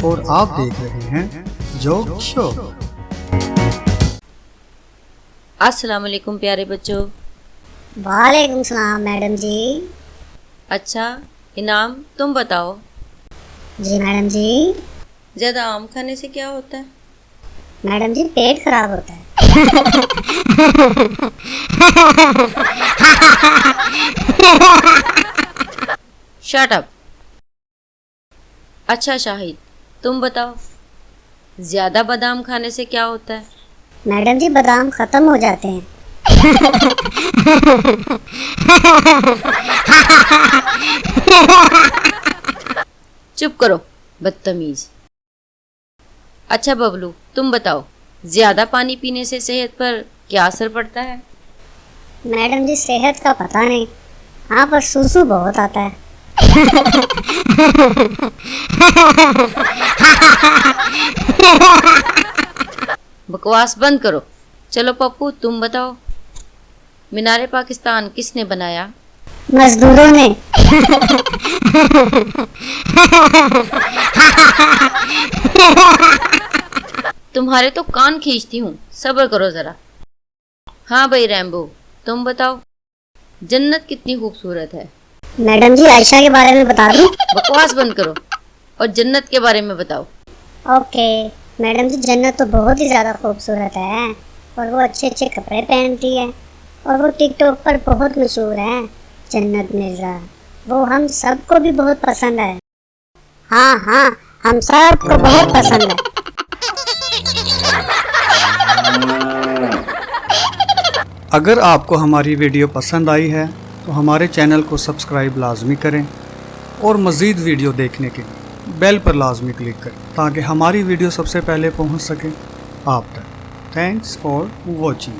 और आप देख रहे हैं जोक शो। अस्सलाम वालेकुम प्यारे बच्चों। वालेकुम सलाम मैडम जी। अच्छा इनाम तुम बताओ। जी मैडम जी। ज़्यादा आम खाने से क्या होता है? मैडम जी पेट खराब होता है। Shut up. अच्छा शाहिद तुम बताओ, ज़्यादा बादाम खाने से क्या होता है? मैडम जी बादाम खत्म हो जाते हैं। चुप करो बदतमीज। अच्छा बबलू तुम बताओ, ज़्यादा पानी पीने से सेहत पर क्या असर पड़ता है? मैडम जी सेहत का पता नहीं, हाँ पर सूसू बहुत आता है। बकवास बंद करो। चलो पप्पू तुम बताओ, मीनारे पाकिस्तान किसने बनाया? मजदूरों ने। तुम्हारे तो कान खींचती हूँ, सब्र करो ज़रा। हाँ भाई रैम्बो तुम बताओ, जन्नत कितनी खूबसूरत है? मैडम जी आयशा के बारे में बता दूं? बकवास बंद करो और जन्नत के बारे में बताओ। ओके मैडम जी, जन्नत तो बहुत ही ज़्यादा खूबसूरत है और वो अच्छे अच्छे कपड़े पहनती है और वो टिकटॉक पर बहुत मशहूर है। जन्नत मिर्ज़ा, वो हम सबको भी बहुत पसंद है। हाँ हाँ, हम सबको बहुत पसंद है। अगर आपको हमारी वीडियो पसंद आई है तो हमारे चैनल को सब्सक्राइब लाजमी करें और मज़ीद वीडियो देखने के लिए बेल पर लाजमी क्लिक करें ताकि हमारी वीडियो सबसे पहले पहुंच सके आप तक। Thanks for watching.